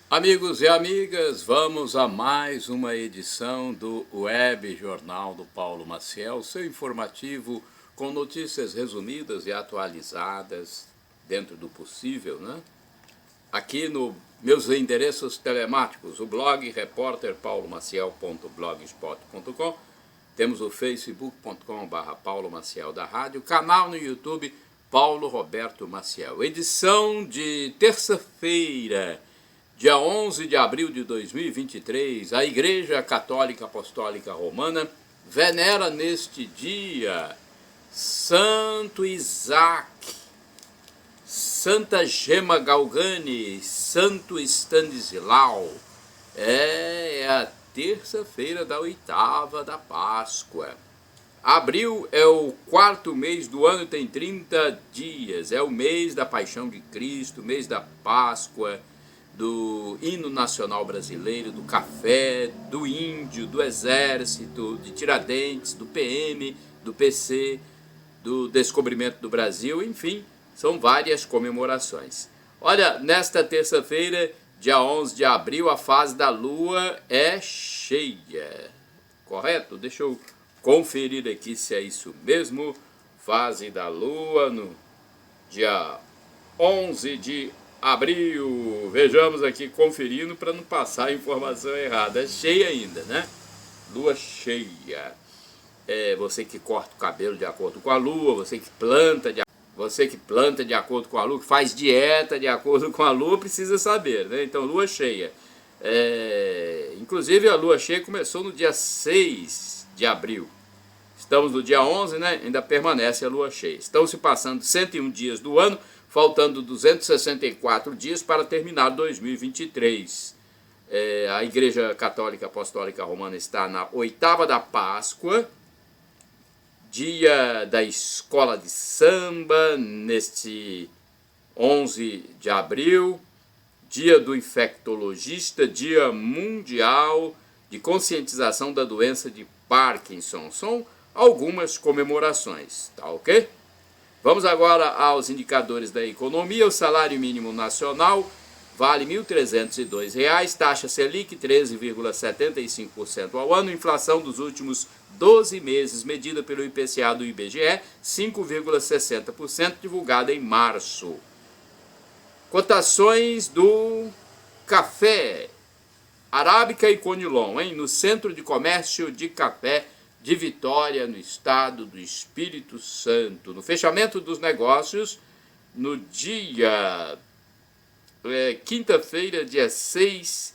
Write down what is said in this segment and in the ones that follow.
Amigos e amigas, vamos a mais uma edição do Web Jornal do Paulo Maciel, seu informativo com notícias resumidas e atualizadas dentro do possível, né? Aqui no meus endereços telemáticos, o blog repórterpaulomaciel.blogspot.com, temos o facebook.com/Paulo Maciel da Rádio, canal no YouTube Paulo Roberto Maciel. Edição de terça-feira, dia 11 de abril de 2023, a Igreja Católica Apostólica Romana venera neste dia Santo Isaac, Santa Gema Galgani, Santo Stanislau. É a terça-feira da oitava da Páscoa. Abril é o quarto mês do ano, tem 30 dias. É o mês da Paixão de Cristo, mês da Páscoa, do hino nacional brasileiro, do café, do índio, do exército, de Tiradentes, do PM, do PC, do descobrimento do Brasil, enfim, são várias comemorações. Olha, nesta terça-feira, dia 11 de abril, a fase da Lua é cheia, correto? Deixa eu conferir aqui se é isso mesmo. Fase da Lua no dia 11 de abril. Vejamos aqui, conferindo para não passar a informação errada. É cheia ainda, né? Lua cheia. É você que corta o cabelo de acordo com a Lua, você que planta de acordo com a Lua, que faz dieta de acordo com a Lua, precisa saber, né? Então, Lua cheia. Inclusive, a Lua cheia começou no dia 6 de abril. Estamos no dia 11, né? Ainda permanece a Lua cheia. Estão se passando 101 dias do ano, faltando 264 dias para terminar 2023. A Igreja Católica Apostólica Romana está na oitava da Páscoa, dia da escola de samba, neste 11 de abril, dia do infectologista, dia mundial de conscientização da doença de Parkinson. São algumas comemorações, tá ok? Vamos agora aos indicadores da economia. O salário mínimo nacional vale R$ 1.302, taxa Selic 13,75% ao ano, inflação dos últimos 12 meses, medida pelo IPCA do IBGE, 5,60%, divulgada em março. Cotações do café Arábica e Conilon, no Centro de Comércio de Café de Vitória, no estado do Espírito Santo. No fechamento dos negócios, no dia quinta-feira, dia 6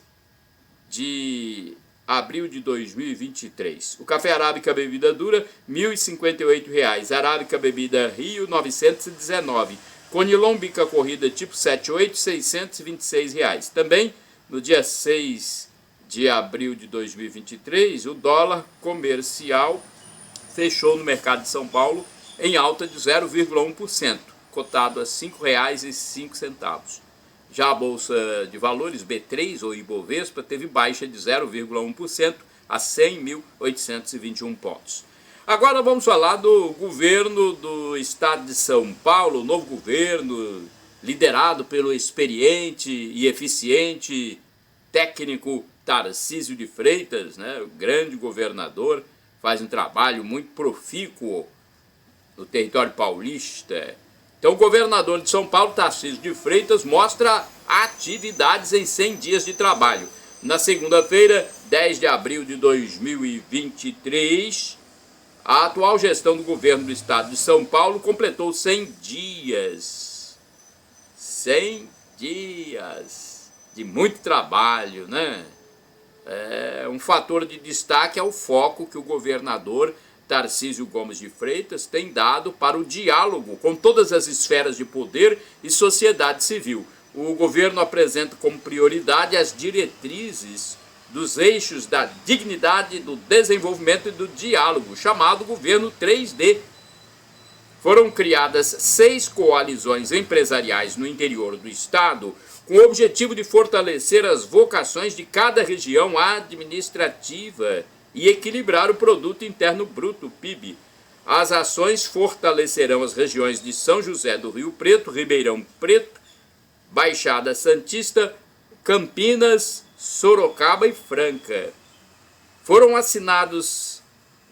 de abril de 2023. O café Arábica bebida dura, R$ 1.058. Arábica bebida Rio, R$ 919. Conilon bica corrida tipo 78, R$ 626. Também, no dia 6 de abril de 2023, o dólar comercial fechou no mercado de São Paulo em alta de 0,1%, cotado a R$ 5,05. Já a Bolsa de Valores, B3 ou Ibovespa, teve baixa de 0,1% a 100.821 pontos. Agora vamos falar do governo do estado de São Paulo, o novo governo liderado pelo experiente e eficiente técnico Tarcísio de Freitas, né, o grande governador, faz um trabalho muito profícuo no território paulista. Então, o governador de São Paulo, Tarcísio de Freitas, mostra atividades em 100 dias de trabalho. Na segunda-feira, 10 de abril de 2023, a atual gestão do governo do estado de São Paulo completou 100 dias. 100 dias de muito trabalho, né? Um fator de destaque é o foco que o governador Tarcísio Gomes de Freitas tem dado para o diálogo com todas as esferas de poder e sociedade civil. O governo apresenta como prioridade as diretrizes dos eixos da dignidade, do desenvolvimento e do diálogo, chamado Governo 3D. Foram criadas 6 coalizões empresariais no interior do estado, com o objetivo de fortalecer as vocações de cada região administrativa e equilibrar o Produto Interno Bruto, PIB. As ações fortalecerão as regiões de São José do Rio Preto, Ribeirão Preto, Baixada Santista, Campinas, Sorocaba e Franca. Foram assinados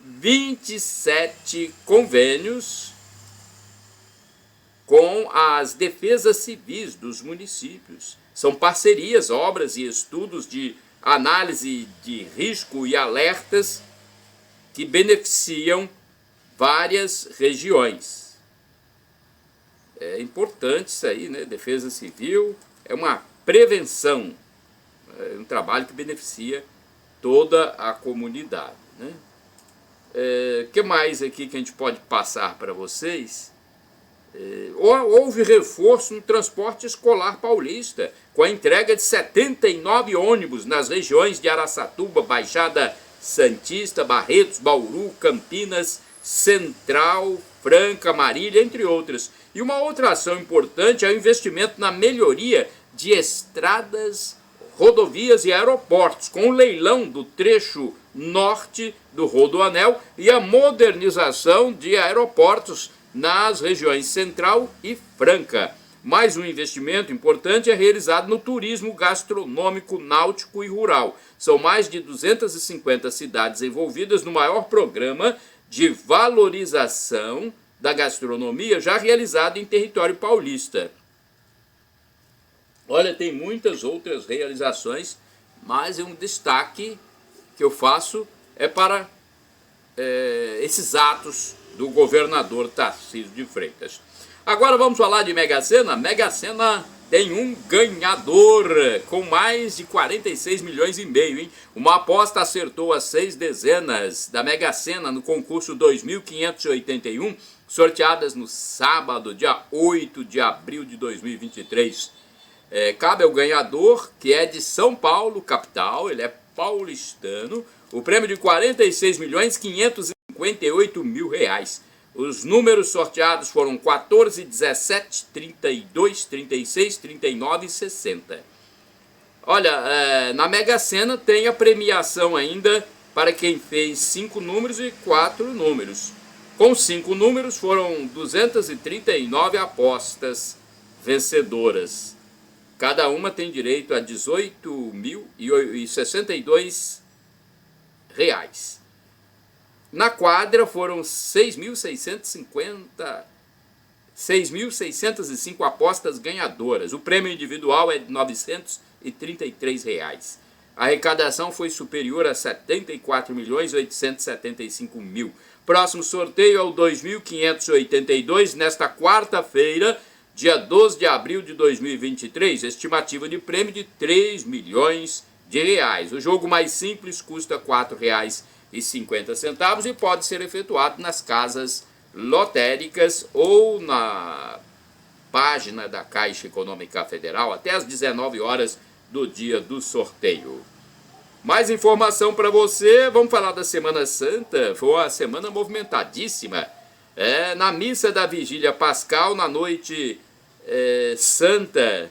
27 convênios com as defesas civis dos municípios. São parcerias, obras e estudos de análise de risco e alertas que beneficiam várias regiões. É importante isso aí, né? Defesa civil é uma prevenção, é um trabalho que beneficia toda a comunidade, né? Que mais aqui que a gente pode passar para vocês? Houve reforço no transporte escolar paulista, com a entrega de 79 ônibus nas regiões de Araçatuba, Baixada Santista, Barretos, Bauru, Campinas, Central, Franca, Marília, entre outras. E uma outra ação importante é o investimento na melhoria de estradas, rodovias e aeroportos, com o leilão do trecho norte do Rodoanel e a modernização de aeroportos nas regiões Central e Franca. Mais um investimento importante é realizado no turismo gastronômico, náutico e rural. São mais de 250 cidades envolvidas no maior programa de valorização da gastronomia já realizado em território paulista. Olha, tem muitas outras realizações, mas um destaque que eu faço é para esses atos do governador Tarcísio de Freitas. Agora vamos falar de Mega Sena. Mega Sena tem um ganhador com mais de 46 milhões e meio, hein? Uma aposta acertou as 6 dezenas da Mega Sena no concurso 2581, sorteadas no sábado, dia 8 de abril de 2023. Cabe ao ganhador, que é de São Paulo, capital, ele é paulistano, o prêmio de 46 milhões 558 mil reais. Os números sorteados foram 14, 17, 32, 36, 39 e 60. Olha, na Mega Sena tem a premiação ainda para quem fez 5 números e 4 números. Com 5 números foram 239 apostas vencedoras. Cada uma tem direito a 18.062 reais. Na quadra foram 6.605 apostas ganhadoras. O prêmio individual é de R$ 933 reais. A arrecadação foi superior a 74.875 mil. Próximo sorteio é o 2.582, nesta quarta-feira, dia 12 de abril de 2023, estimativa de prêmio de 3 milhões de reais. O jogo mais simples custa R$ 4,50 e pode ser efetuado nas casas lotéricas ou na página da Caixa Econômica Federal até às 19 horas do dia do sorteio. Mais informação para você, vamos falar da Semana Santa. Foi uma semana movimentadíssima. Na missa da Vigília Pascal, na noite santa,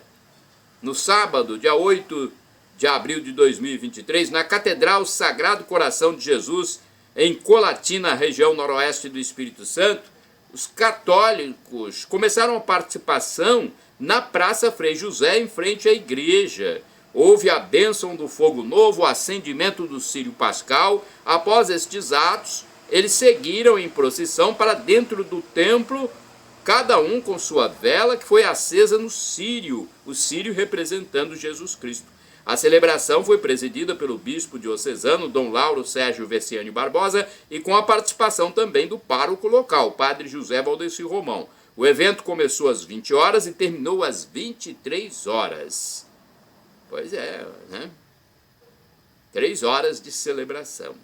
no sábado, dia 8 de abril de 2023, na Catedral Sagrado Coração de Jesus, em Colatina, região noroeste do Espírito Santo, os católicos começaram a participação na Praça Frei José, em frente à igreja. Houve a bênção do fogo novo, o acendimento do círio pascal. Após estes atos, eles seguiram em procissão para dentro do templo, cada um com sua vela que foi acesa no círio, o círio representando Jesus Cristo. A celebração foi presidida pelo bispo diocesano, Dom Lauro Sérgio Versiani Barbosa, e com a participação também do pároco local, Padre José Valdeci Romão. O evento começou às 20 horas e terminou às 23 horas. Pois é, né? 3 horas de celebração.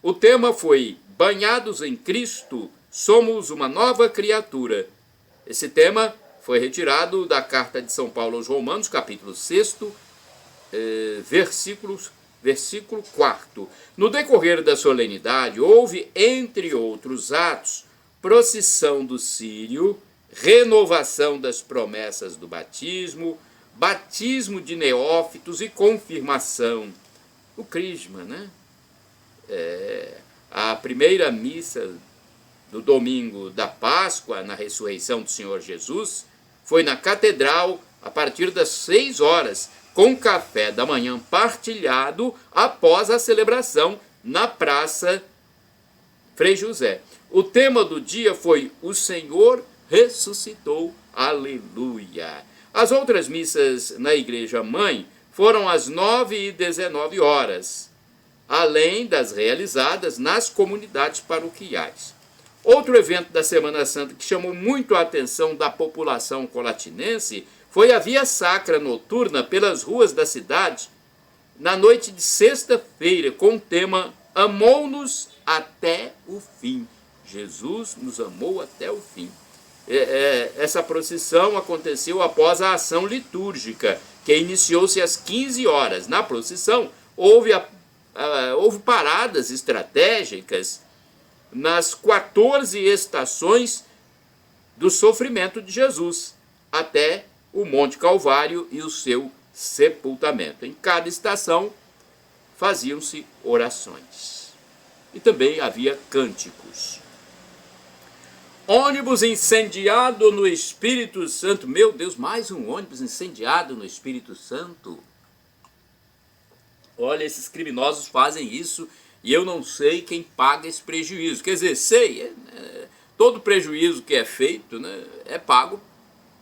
O tema foi Banhados em Cristo, somos uma nova criatura. Esse tema foi retirado da Carta de São Paulo aos Romanos, capítulo 6, versículo 4. No decorrer da solenidade, houve, entre outros atos, procissão do círio, renovação das promessas do batismo, batismo de neófitos e confirmação. O crisma, né? A primeira missa do domingo da Páscoa, na ressurreição do Senhor Jesus, foi na catedral a partir das 6 horas, com café da manhã partilhado após a celebração na Praça Frei José. O tema do dia foi "O Senhor ressuscitou, aleluia". As outras missas na Igreja Mãe foram às 9 e 19 horas, além das realizadas nas comunidades paroquiais. Outro evento da Semana Santa que chamou muito a atenção da população colatinense foi a Via Sacra Noturna pelas ruas da cidade na noite de sexta-feira, com o tema "Amou-nos até o fim". Jesus nos amou até o fim. Essa procissão aconteceu após a ação litúrgica, que iniciou-se às 15 horas. Na procissão, houve paradas estratégicas nas 14 estações do sofrimento de Jesus, até o Monte Calvário e o seu sepultamento. Em cada estação faziam-se orações. E também havia cânticos. Ônibus incendiado no Espírito Santo. Meu Deus, mais um ônibus incendiado no Espírito Santo. Olha, esses criminosos fazem isso e eu não sei quem paga esse prejuízo. Quer dizer, sei, todo prejuízo que é feito, né, é pago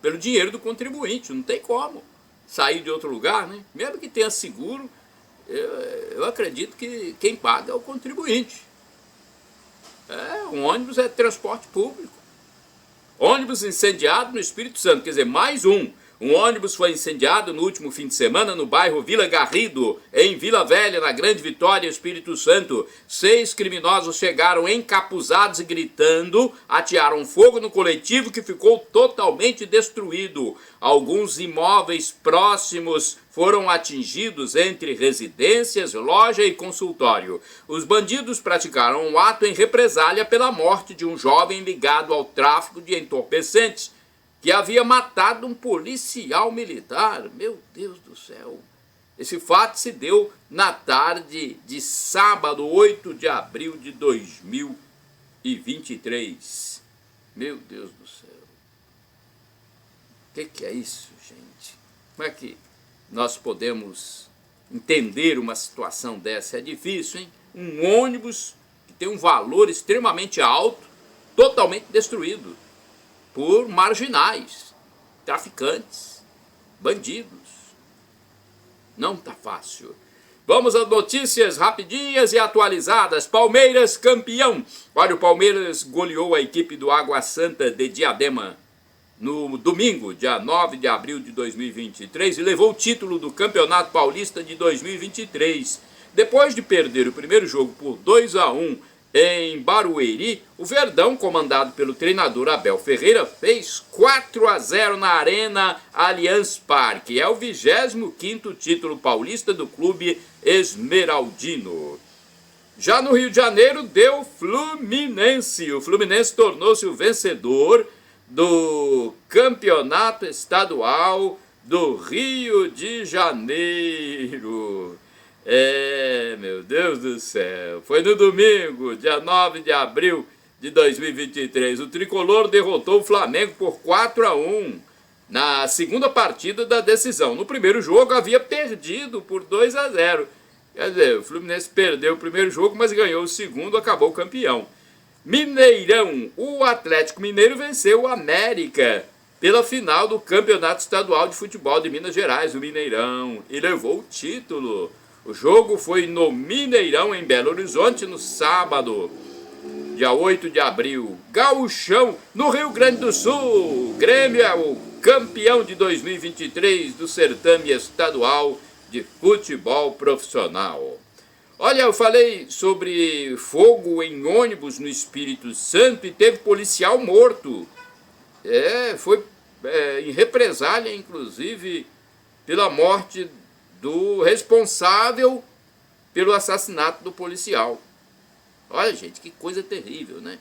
pelo dinheiro do contribuinte. Não tem como sair de outro lugar, né? Mesmo que tenha seguro, eu acredito que quem paga é o contribuinte. Um ônibus é transporte público. Ônibus incendiado no Espírito Santo, quer dizer, mais um. Um ônibus foi incendiado no último fim de semana no bairro Vila Garrido, em Vila Velha, na Grande Vitória, Espírito Santo. 6 criminosos chegaram encapuzados e gritando, atearam fogo no coletivo que ficou totalmente destruído. Alguns imóveis próximos foram atingidos entre residências, loja e consultório. Os bandidos praticaram um ato em represália pela morte de um jovem ligado ao tráfico de entorpecentes, que havia matado um policial militar. Meu Deus do céu. Esse fato se deu na tarde de sábado, 8 de abril de 2023. Meu Deus do céu. O que é isso, gente? Como é que nós podemos entender uma situação dessa? É difícil, hein? Um ônibus que tem um valor extremamente alto, totalmente destruído por marginais, traficantes, bandidos. Não tá fácil. Vamos às notícias rapidinhas e atualizadas. Palmeiras campeão. Olha, o Palmeiras goleou a equipe do Água Santa de Diadema no domingo, dia 9 de abril de 2023, e levou o título do Campeonato Paulista de 2023. Depois de perder o primeiro jogo por 2-1 em Barueri, o Verdão, comandado pelo treinador Abel Ferreira, fez 4-0 na Arena Allianz Parque. É o 25º título paulista do clube esmeraldino. Já no Rio de Janeiro, deu Fluminense. O Fluminense tornou-se o vencedor do Campeonato Estadual do Rio de Janeiro. Meu Deus do céu. Foi no domingo, dia 9 de abril de 2023. O tricolor derrotou o Flamengo por 4-1 na segunda partida da decisão. No primeiro jogo havia perdido por 2-0. Quer dizer, o Fluminense perdeu o primeiro jogo, mas ganhou o segundo, acabou campeão. Mineirão. O Atlético Mineiro venceu o América pela final do Campeonato Estadual de Futebol de Minas Gerais, o Mineirão, e levou o título. O jogo foi no Mineirão, em Belo Horizonte, no sábado, dia 8 de abril. Gauchão, no Rio Grande do Sul. O Grêmio é o campeão de 2023 do certame estadual de futebol profissional. Olha, eu falei sobre fogo em ônibus no Espírito Santo e teve policial morto. Foi em represália, inclusive, pela morte do responsável pelo assassinato do policial. Olha, gente, que coisa terrível, né?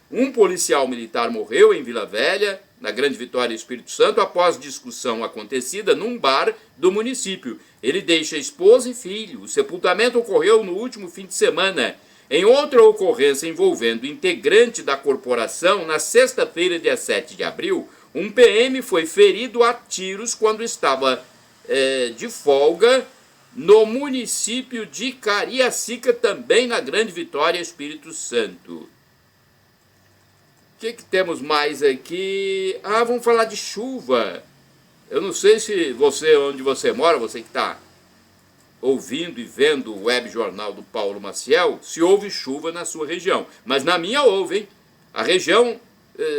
Um policial militar morreu em Vila Velha, na Grande Vitória, Espírito Santo, após discussão acontecida num bar do município. Ele deixa esposa e filho. O sepultamento ocorreu no último fim de semana. Em outra ocorrência envolvendo integrante da corporação, na sexta-feira, dia 7 de abril, um PM foi ferido a tiros quando estava de folga no município de Cariacica, também na Grande Vitória, Espírito Santo. O que temos mais aqui? Vamos falar de chuva. Eu não sei se você, onde você mora, você que está ouvindo e vendo o web jornal do Paulo Maciel, se houve chuva na sua região. Mas na minha houve, hein? A região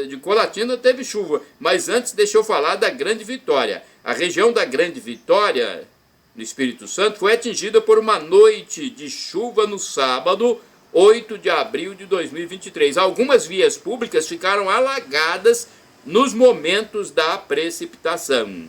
de Colatina teve chuva. Mas antes deixa eu falar da Grande Vitória. A região da Grande Vitória, no Espírito Santo, foi atingida por uma noite de chuva no sábado, 8 de abril de 2023. Algumas vias públicas ficaram alagadas nos momentos da precipitação.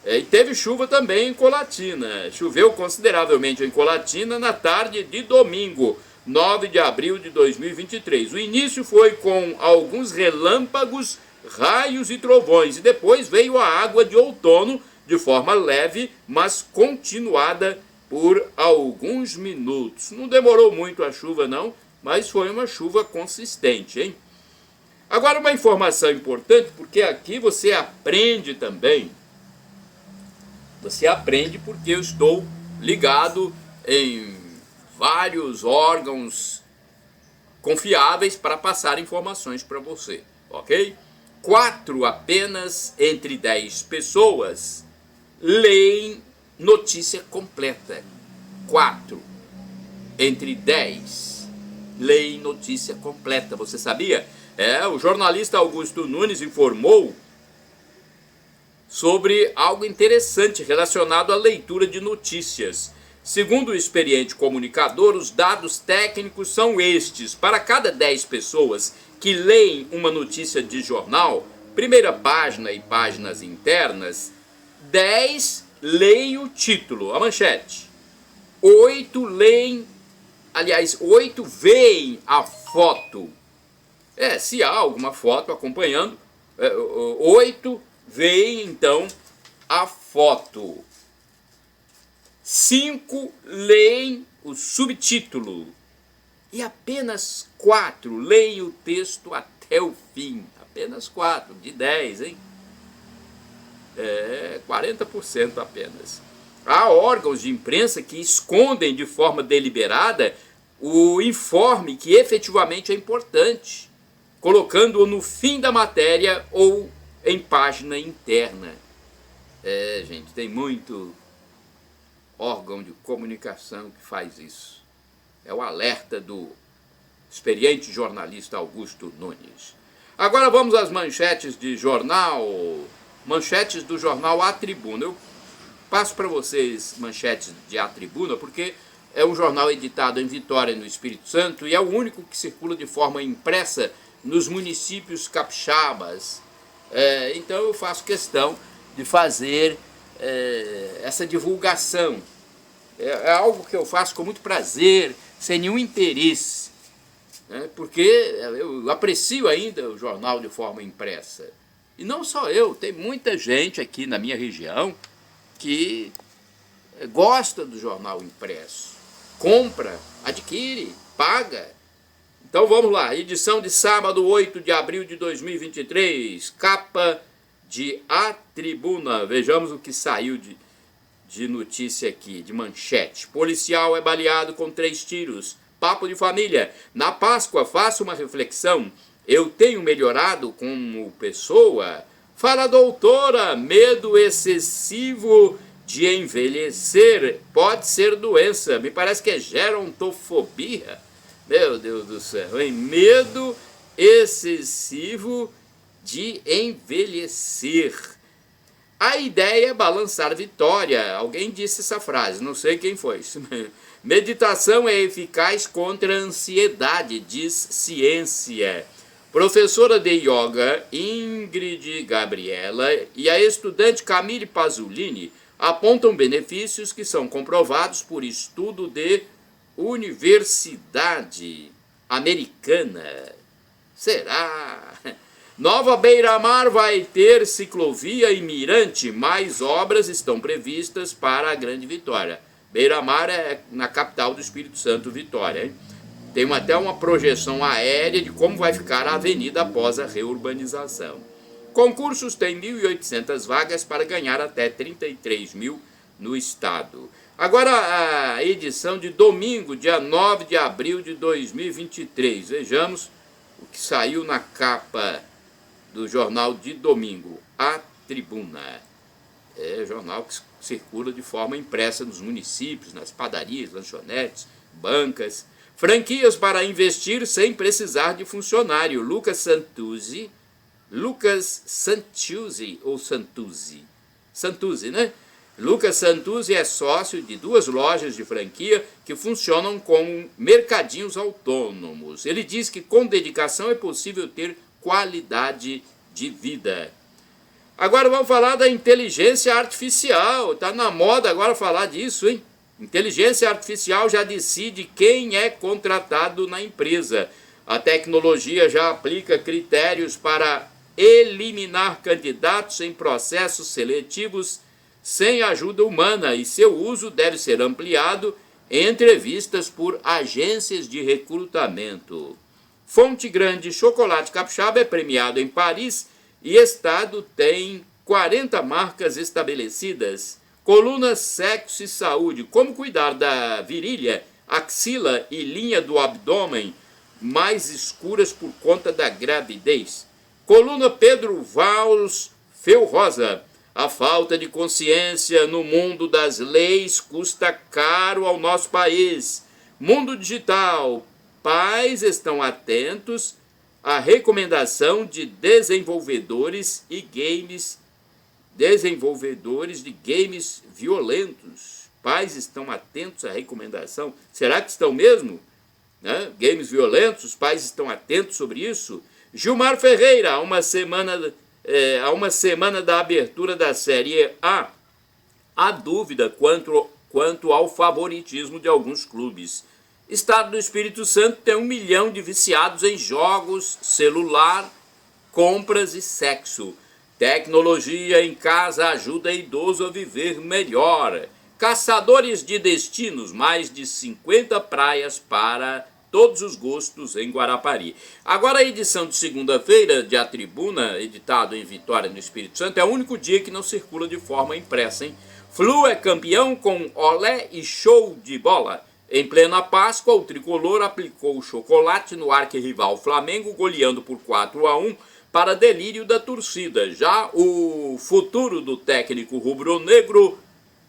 E teve chuva também em Colatina. Choveu consideravelmente em Colatina na tarde de domingo, 9 de abril de 2023. O início foi com alguns relâmpagos, raios e trovões, e depois veio a água de outono de forma leve, mas continuada por alguns minutos. Não demorou muito a chuva não, mas foi uma chuva consistente, hein? Agora uma informação importante, porque aqui você aprende também. Você aprende porque eu estou ligado em vários órgãos confiáveis para passar informações para você, ok? 4 apenas entre 10 pessoas leem notícia completa. 4 entre 10 leem notícia completa. Você sabia? O jornalista Augusto Nunes informou sobre algo interessante relacionado à leitura de notícias. Segundo o experiente comunicador, os dados técnicos são estes. Para cada 10 pessoas que leem uma notícia de jornal, primeira página e páginas internas, 10 leem o título, a manchete. 8 veem a foto. Se há alguma foto acompanhando, 8 veem então a foto. 5 leem o subtítulo. E apenas 4 leem o texto até o fim. Apenas 4, de 10, hein? 40% apenas. Há órgãos de imprensa que escondem de forma deliberada o informe que efetivamente é importante, colocando-o no fim da matéria ou em página interna. Gente, tem muito órgão de comunicação que faz isso. É o alerta do experiente jornalista Augusto Nunes. Agora vamos às manchetes de jornal, manchetes do jornal A Tribuna. Eu passo para vocês manchetes de A Tribuna porque é um jornal editado em Vitória, no Espírito Santo, e é o único que circula de forma impressa nos municípios capixabas. Então eu faço questão de fazer essa divulgação. É algo que eu faço com muito prazer, sem nenhum interesse, né? Porque eu aprecio ainda o jornal de forma impressa. E não só eu, tem muita gente aqui na minha região que gosta do jornal impresso, compra, adquire, paga. Então vamos lá, edição de sábado, 8 de abril de 2023, capa de A Tribuna. Vejamos o que saiu de notícia aqui, de manchete. Policial é baleado com 3 tiros. Papo de família. Na Páscoa, faço uma reflexão. Eu tenho melhorado como pessoa? Fala, doutora, medo excessivo de envelhecer pode ser doença. Me parece que é gerontofobia. Meu Deus do céu, hein? Medo excessivo de envelhecer. A ideia é balançar vitória. Alguém disse essa frase, não sei quem foi. Meditação é eficaz contra a ansiedade, diz ciência. Professora de yoga Ingrid Gabriela e a estudante Camille Pasolini apontam benefícios que são comprovados por estudo de Universidade Americana. Será? Nova Beira-Mar vai ter ciclovia e mirante, mais obras estão previstas para a Grande Vitória. Beira-Mar é na capital do Espírito Santo, Vitória, hein? Tem até uma projeção aérea de como vai ficar a avenida após a reurbanização. Concursos têm 1.800 vagas para ganhar até 33 mil no estado. Agora a edição de domingo, dia 9 de abril de 2023. Vejamos o que saiu na capa do jornal de domingo, A Tribuna. É jornal que circula de forma impressa nos municípios, nas padarias, lanchonetes, bancas. Franquias para investir sem precisar de funcionário. Lucas Santucci, né? Lucas Santucci é sócio de 2 lojas de franquia que funcionam como mercadinhos autônomos. Ele diz que com dedicação é possível ter qualidade de vida. Agora vamos falar da inteligência artificial. Está na moda agora falar disso, hein? Inteligência artificial já decide quem é contratado na empresa. A tecnologia já aplica critérios para eliminar candidatos em processos seletivos sem ajuda humana e seu uso deve ser ampliado em entrevistas por agências de recrutamento. Fonte Grande Chocolate Capixaba é premiado em Paris e estado tem 40 marcas estabelecidas. Coluna Sexo e Saúde, como cuidar da virilha, axila e linha do abdômen mais escuras por conta da gravidez. Coluna Pedro Vals Feu Rosa, a falta de consciência no mundo das leis custa caro ao nosso país. Mundo Digital, pais estão atentos à recomendação de desenvolvedores de games violentos. Pais estão atentos à recomendação. Será que estão mesmo? Né? Games violentos, os pais estão atentos sobre isso? Gilmar Ferreira, há uma semana da abertura da Série A, há dúvida quanto ao favoritismo de alguns clubes. Estado do Espírito Santo tem 1 milhão de viciados em jogos, celular, compras e sexo. Tecnologia em casa ajuda idoso a viver melhor. Caçadores de destinos, mais de 50 praias para todos os gostos em Guarapari. Agora a edição de segunda-feira de A Tribuna, editado em Vitória, no Espírito Santo, é o único dia que não circula de forma impressa, hein? Flu é campeão com olé e show de bola. Em plena Páscoa, o tricolor aplicou o chocolate no arquirrival Flamengo, goleando por 4-1 para delírio da torcida. Já o futuro do técnico rubro-negro,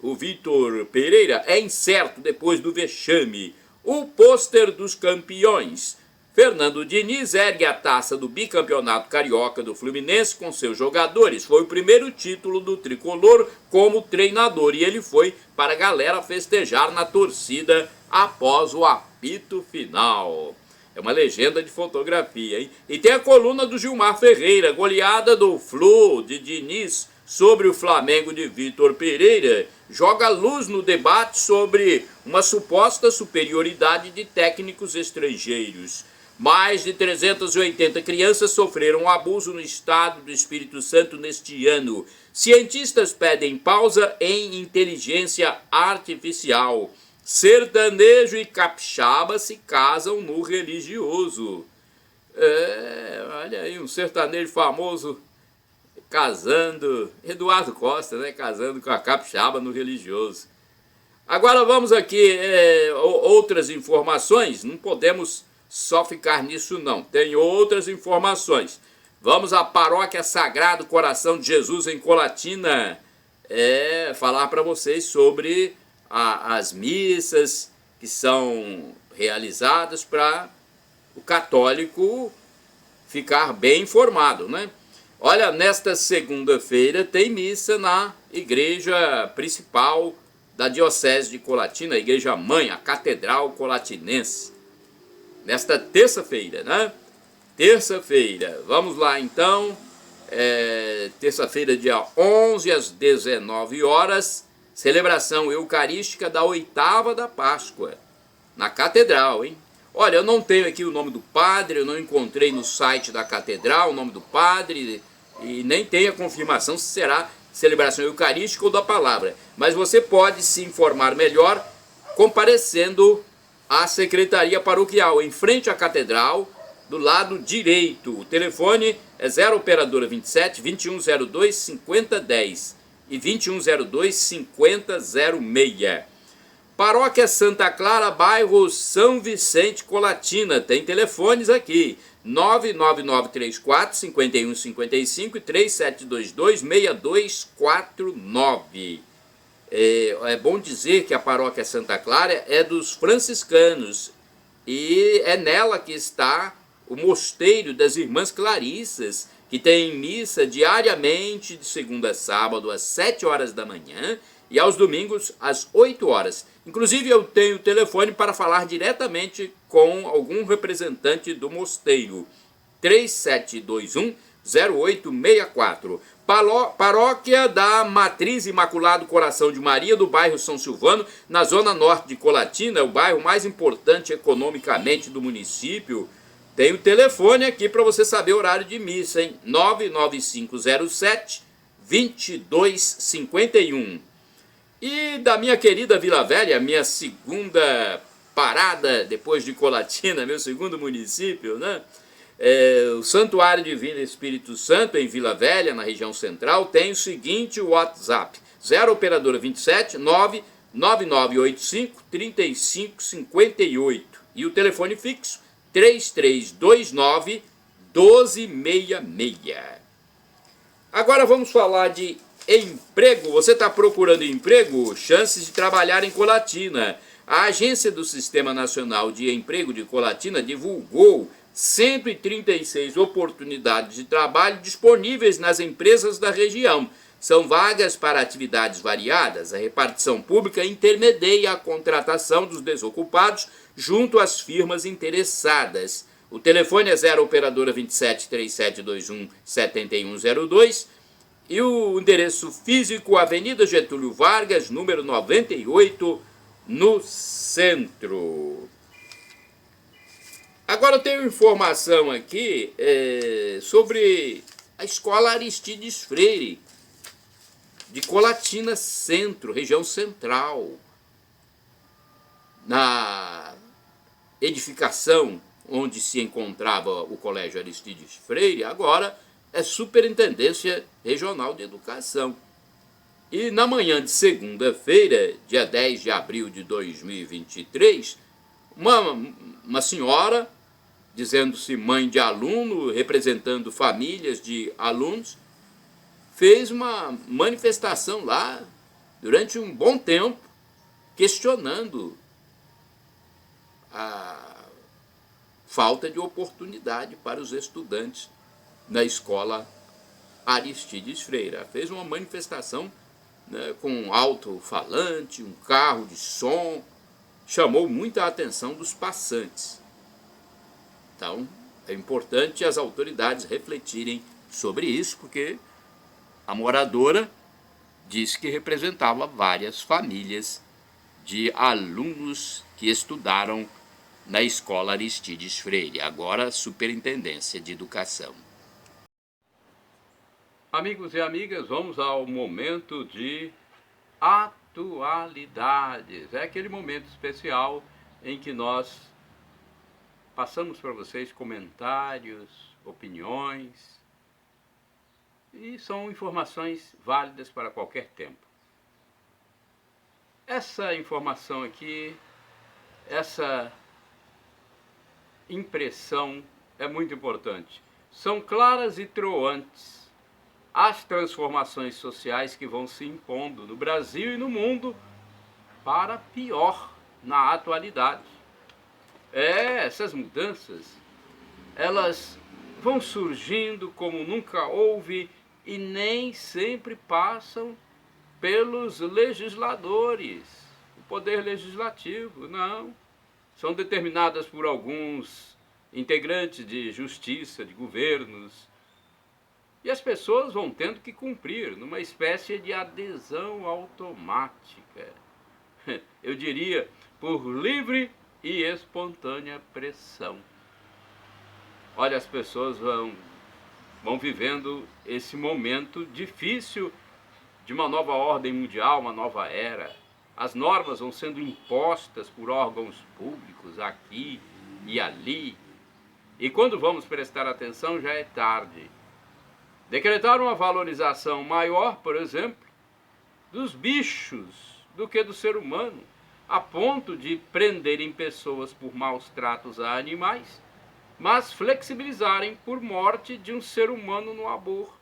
o Vitor Pereira, é incerto depois do vexame. O pôster dos campeões. Fernando Diniz ergue a taça do bicampeonato carioca do Fluminense com seus jogadores. Foi o primeiro título do tricolor como treinador e ele foi para a galera festejar na torcida após o apito final. É uma legenda de fotografia, hein? E tem a coluna do Gilmar Ferreira, goleada do Flu de Diniz sobre o Flamengo de Vitor Pereira, joga luz no debate sobre uma suposta superioridade de técnicos estrangeiros. Mais de 380 crianças sofreram abuso no estado do Espírito Santo neste ano. Cientistas pedem pausa em inteligência artificial. Sertanejo e capixaba se casam no religioso. Olha aí, um sertanejo famoso casando, Eduardo Costa, né, casando com a capixaba no religioso. Agora vamos aqui, outras informações, não podemos só ficar nisso não, tem outras informações. Vamos à Paróquia Sagrado Coração de Jesus em Colatina, falar para vocês sobre as missas que são realizadas para o católico ficar bem informado, né? Olha, nesta segunda-feira tem missa na igreja principal da Diocese de Colatina, a igreja mãe, a Catedral Colatinense. Nesta terça-feira, né? Terça-feira, vamos lá então, terça-feira, dia 11 às 19 horas, celebração eucarística da 8ª da Páscoa, na Catedral, hein? Olha, eu não tenho aqui o nome do padre, eu não encontrei no site da Catedral o nome do padre, e nem tem a confirmação se será celebração eucarística ou da palavra. Mas você pode se informar melhor comparecendo à Secretaria Paroquial, em frente à Catedral, do lado direito. O telefone é 0 operadora 27 2102 5010 e 2102 5006. Paróquia Santa Clara, bairro São Vicente, Colatina. Tem telefones aqui: 99934 5155 e 3722 6249. É bom dizer que a Paróquia Santa Clara é dos franciscanos e é nela que está o mosteiro das Irmãs Clarissas, que tem missa diariamente de segunda a sábado às 7 horas da manhã e aos domingos às 8 horas. Inclusive eu tenho telefone para falar diretamente com algum representante do mosteiro: 3721-0864. Paróquia da Matriz Imaculado Coração de Maria, do bairro São Silvano, na zona norte de Colatina, o bairro mais importante economicamente do município. Tem o telefone aqui para você saber o horário de missa, hein? 99507-2251. E da minha querida Vila Velha, minha segunda parada depois de Colatina, meu segundo município, né? O Santuário Divino Espírito Santo, em Vila Velha, na região central, tem o seguinte WhatsApp: 0 operadora 27 99985 3558 e o telefone fixo 3329 1266. Agora vamos falar de emprego. Você está procurando emprego? Chances de trabalhar em Colatina. A Agência do Sistema Nacional de Emprego de Colatina divulgou 136 oportunidades de trabalho disponíveis nas empresas da região. São vagas para atividades variadas. A repartição pública intermedia a contratação dos desocupados junto às firmas interessadas. O telefone é 0 operadora 27 3721 7102 e o endereço físico: Avenida Getúlio Vargas, número 98, no centro. Agora eu tenho informação aqui sobre a Escola Aristides Freire, de Colatina Centro, região central. Na edificação onde se encontrava o Colégio Aristides Freire, agora é Superintendência Regional de Educação. E na manhã de segunda-feira, dia 10 de abril de 2023, uma senhora, dizendo-se mãe de aluno, representando famílias de alunos, fez uma manifestação lá durante um bom tempo, questionando a falta de oportunidade para os estudantes na escola Aristides Freire. Fez uma manifestação, né, com um alto-falante, um carro de som, chamou muita atenção dos passantes. Então, é importante as autoridades refletirem sobre isso, porque a moradora disse que representava várias famílias de alunos que estudaram na escola Aristides Freire, agora Superintendência de Educação. Amigos e amigas, vamos ao momento de atualidades. É aquele momento especial em que nós passamos para vocês comentários, opiniões, e são informações válidas para qualquer tempo. Essa informação aqui, essa impressão é muito importante. São claras e troantes as transformações sociais que vão se impondo no Brasil e no mundo para pior na atualidade. Essas mudanças, elas vão surgindo como nunca houve e nem sempre passam pelos legisladores, o poder legislativo, não. São determinadas por alguns integrantes de justiça, de governos, e as pessoas vão tendo que cumprir numa espécie de adesão automática. Eu diria, por livre e espontânea pressão. Olha, as pessoas vão vivendo esse momento difícil de uma nova ordem mundial, uma nova era. As normas vão sendo impostas por órgãos públicos aqui e ali. E quando vamos prestar atenção, já é tarde. Decretaram uma valorização maior, por exemplo, dos bichos do que do ser humano, a ponto de prenderem pessoas por maus tratos a animais, mas flexibilizarem por morte de um ser humano no aborto.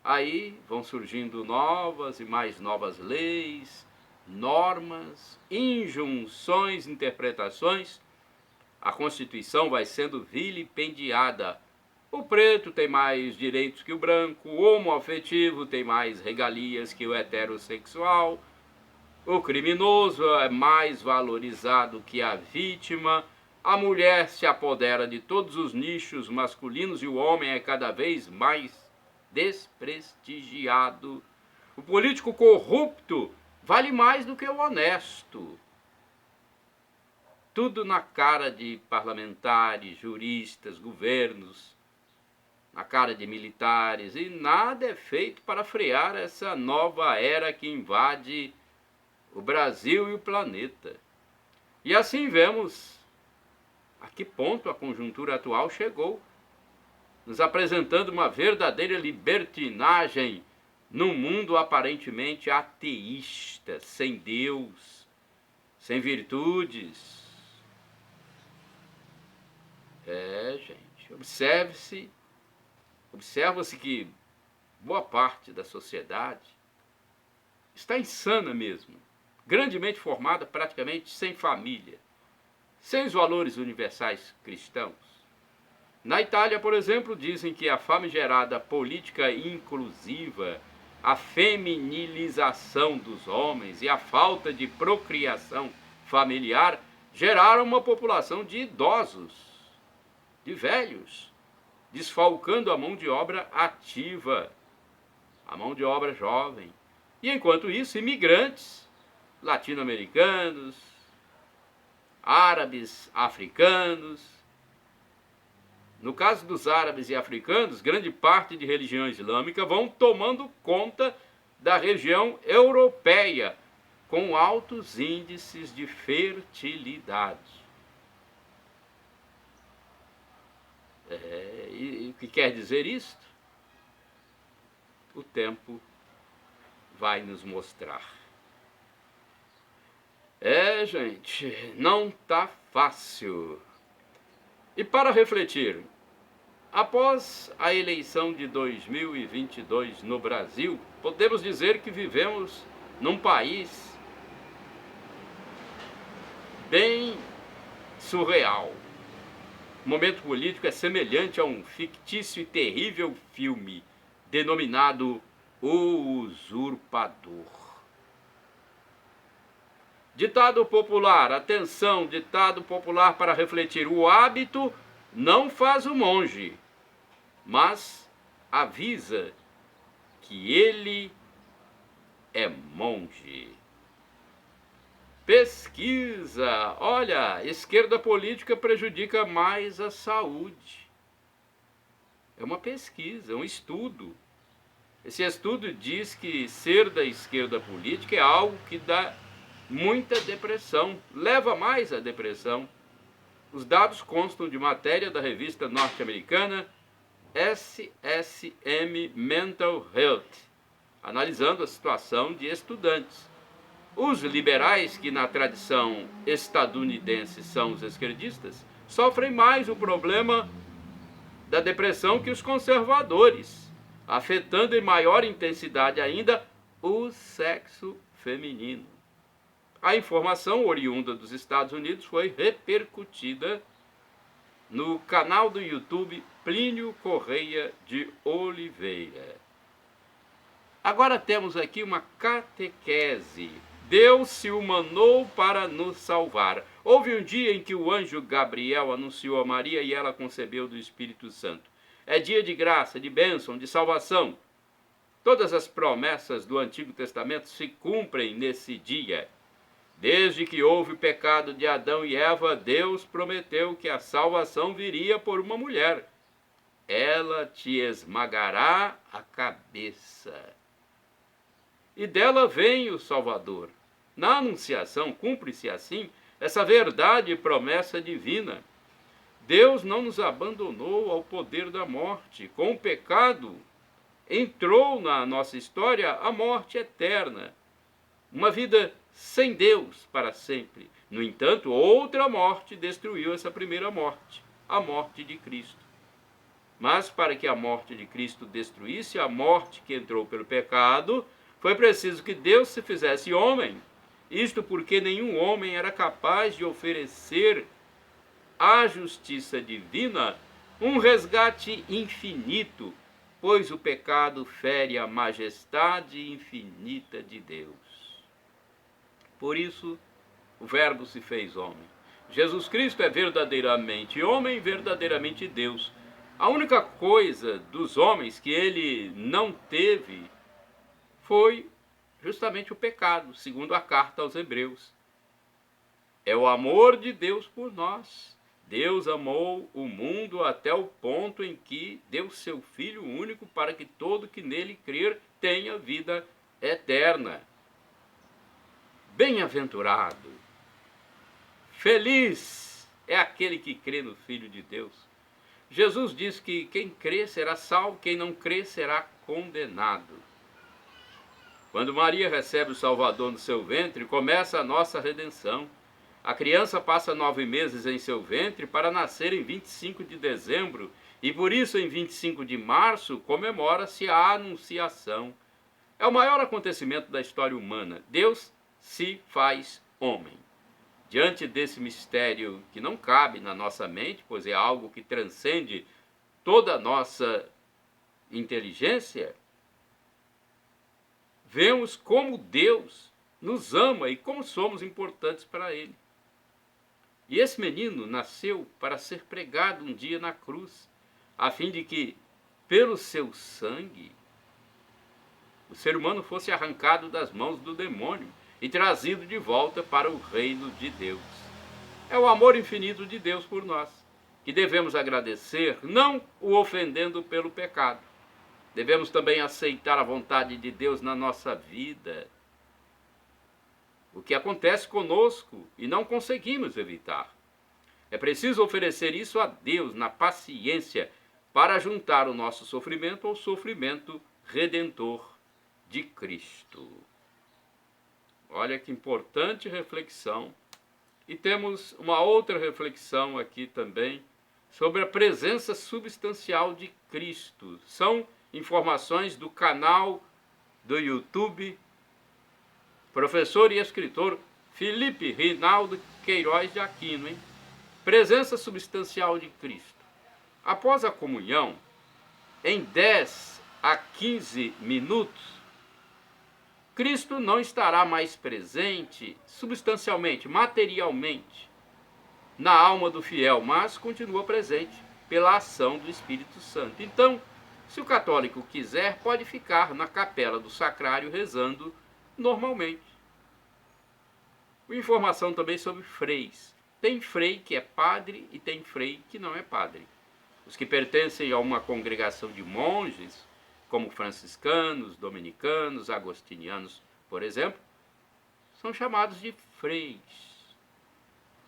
Aí vão surgindo novas e mais novas leis, normas, injunções, interpretações. A Constituição vai sendo vilipendiada. O preto tem mais direitos que o branco, o homoafetivo tem mais regalias que o heterossexual, o criminoso é mais valorizado que a vítima, a mulher se apodera de todos os nichos masculinos e o homem é cada vez mais desprestigiado. O político corrupto vale mais do que o honesto. Tudo na cara de parlamentares, juristas, governos, na cara de militares, e nada é feito para frear essa nova era que invade o Brasil e o planeta. E assim vemos a que ponto a conjuntura atual chegou, nos apresentando uma verdadeira libertinagem num mundo aparentemente ateísta, sem Deus, sem virtudes. Gente, observa-se que boa parte da sociedade está insana mesmo, grandemente formada, praticamente sem família, sem os valores universais cristãos. Na Itália, por exemplo, dizem que a famigerada política inclusiva, a feminilização dos homens e a falta de procriação familiar geraram uma população de idosos, de velhos, desfalcando a mão de obra ativa, a mão de obra jovem. E enquanto isso, imigrantes latino-americanos, árabes, africanos. No caso dos árabes e africanos, grande parte de religião islâmica vão tomando conta da região europeia, com altos índices de fertilidade. E o que quer dizer isto? O tempo vai nos mostrar. Gente, não tá fácil. E para refletir, após a eleição de 2022 no Brasil, podemos dizer que vivemos num país bem surreal. O momento político é semelhante a um fictício e terrível filme denominado O Usurpador. Ditado popular, atenção, ditado popular para refletir: o hábito não faz o monge, mas avisa que ele é monge. Pesquisa. Olha, esquerda política prejudica mais a saúde. É uma pesquisa, é um estudo. Esse estudo diz que ser da esquerda política é algo que dá muita depressão, leva mais à depressão. Os dados constam de matéria da revista norte-americana SSM Mental Health, analisando a situação de estudantes. Os liberais, que na tradição estadunidense são os esquerdistas, sofrem mais o problema da depressão que os conservadores, afetando em maior intensidade ainda o sexo feminino. A informação oriunda dos Estados Unidos foi repercutida no canal do YouTube Plínio Correia de Oliveira. Agora temos aqui uma catequese. Deus se humanou para nos salvar. Houve um dia em que o anjo Gabriel anunciou a Maria e ela concebeu do Espírito Santo. É dia de graça, de bênção, de salvação. Todas as promessas do Antigo Testamento se cumprem nesse dia. Desde que houve o pecado de Adão e Eva, Deus prometeu que a salvação viria por uma mulher. Ela te esmagará a cabeça. E dela vem o Salvador. Na Anunciação, cumpre-se assim essa verdade e promessa divina. Deus não nos abandonou ao poder da morte. Com o pecado, entrou na nossa história a morte eterna. Uma vida sem Deus para sempre. No entanto, outra morte destruiu essa primeira morte, a morte de Cristo. Mas para que a morte de Cristo destruísse a morte que entrou pelo pecado, foi preciso que Deus se fizesse homem. Isto porque nenhum homem era capaz de oferecer à justiça divina um resgate infinito, pois o pecado fere a majestade infinita de Deus. Por isso, o Verbo se fez homem. Jesus Cristo é verdadeiramente homem, verdadeiramente Deus. A única coisa dos homens que ele não teve foi justamente o pecado, segundo a carta aos Hebreus. É o amor de Deus por nós. Deus amou o mundo até o ponto em que deu seu Filho único para que todo que nele crer tenha vida eterna. Bem-aventurado, feliz é aquele que crê no Filho de Deus. Jesus diz que quem crê será salvo, quem não crê será condenado. Quando Maria recebe o Salvador no seu ventre, começa a nossa redenção. A criança passa 9 meses em seu ventre para nascer em 25 de dezembro e por isso em 25 de março comemora-se a Anunciação. É o maior acontecimento da história humana. Deus se faz homem. Diante desse mistério que não cabe na nossa mente, pois é algo que transcende toda a nossa inteligência, vemos como Deus nos ama e como somos importantes para Ele. E esse menino nasceu para ser pregado um dia na cruz, a fim de que, pelo seu sangue, o ser humano fosse arrancado das mãos do demônio e trazido de volta para o reino de Deus. É o amor infinito de Deus por nós, que devemos agradecer, não o ofendendo pelo pecado. Devemos também aceitar a vontade de Deus na nossa vida, o que acontece conosco e não conseguimos evitar. É preciso oferecer isso a Deus na paciência para juntar o nosso sofrimento ao sofrimento redentor de Cristo. Olha que importante reflexão. E temos uma outra reflexão aqui também sobre a presença substancial de Cristo. São informações do canal do YouTube professor e escritor Felipe Rinaldo Queiroz de Aquino, hein? Presença substancial de Cristo. Após a comunhão, em 10 a 15 minutos, Cristo não estará mais presente substancialmente, materialmente, na alma do fiel, mas continua presente pela ação do Espírito Santo. Então, se o católico quiser, pode ficar na capela do sacrário rezando normalmente. Informação também sobre freis. Tem frei que é padre e tem frei que não é padre. Os que pertencem a uma congregação de monges, como franciscanos, dominicanos, agostinianos, por exemplo, são chamados de freis.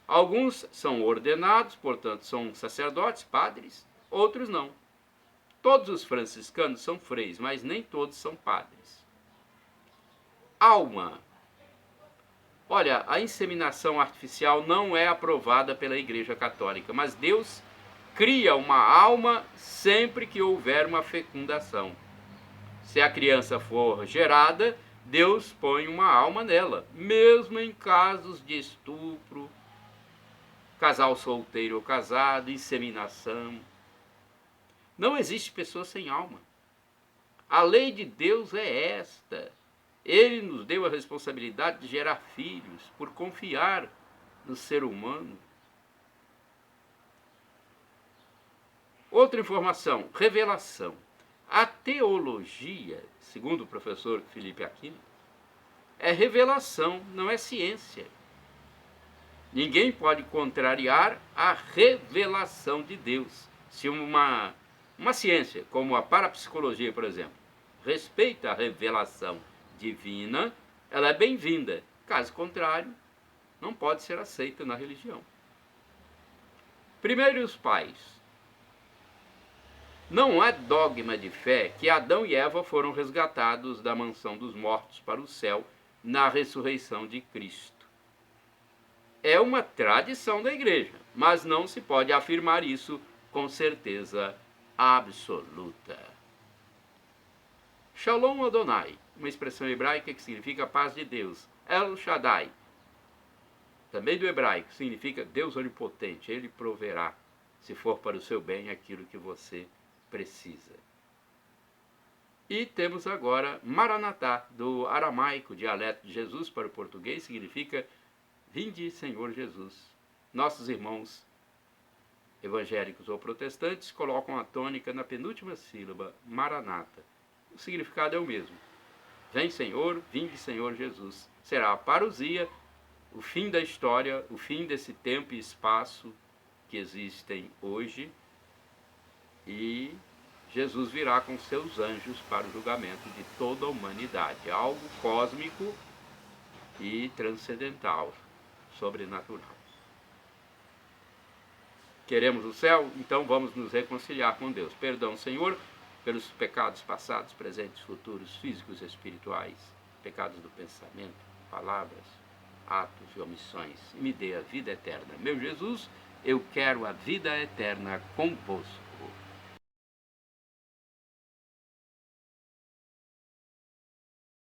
Alguns são ordenados, portanto são sacerdotes, padres, outros não. Todos os franciscanos são freis, mas nem todos são padres. Alma. Olha, a inseminação artificial não é aprovada pela Igreja Católica, mas Deus cria uma alma sempre que houver uma fecundação. Se a criança for gerada, Deus põe uma alma nela, mesmo em casos de estupro, casal solteiro ou casado, inseminação. Não existe pessoa sem alma. A lei de Deus é esta. Ele nos deu a responsabilidade de gerar filhos por confiar no ser humano. Outra informação, revelação. A teologia, segundo o professor Felipe Aquino, é revelação, não é ciência. Ninguém pode contrariar a revelação de Deus. Se uma ciência, como a parapsicologia, por exemplo, respeita a revelação divina, ela é bem-vinda. Caso contrário, não pode ser aceita na religião. Primeiro, os pais. Não é dogma de fé que Adão e Eva foram resgatados da mansão dos mortos para o céu na ressurreição de Cristo. É uma tradição da igreja, mas não se pode afirmar isso com certeza absoluta. Shalom Adonai, uma expressão hebraica que significa paz de Deus. El Shaddai, também do hebraico, significa Deus onipotente. Ele proverá, se for para o seu bem, aquilo que você precisa. E temos agora Maranatá, do aramaico, dialeto de Jesus para o português, significa vinde, Senhor Jesus. Nossos irmãos evangélicos ou protestantes colocam a tônica na penúltima sílaba, Maranata. O significado é o mesmo. Vem, Senhor, vinde, Senhor Jesus. Será a parousia, o fim da história, o fim desse tempo e espaço que existem hoje, e Jesus virá com seus anjos para o julgamento de toda a humanidade. Algo cósmico e transcendental, sobrenatural. Queremos o céu? Então vamos nos reconciliar com Deus. Perdão, Senhor, pelos pecados passados, presentes, futuros, físicos e espirituais, pecados do pensamento, palavras, atos e omissões. E me dê a vida eterna. Meu Jesus, eu quero a vida eterna convosco.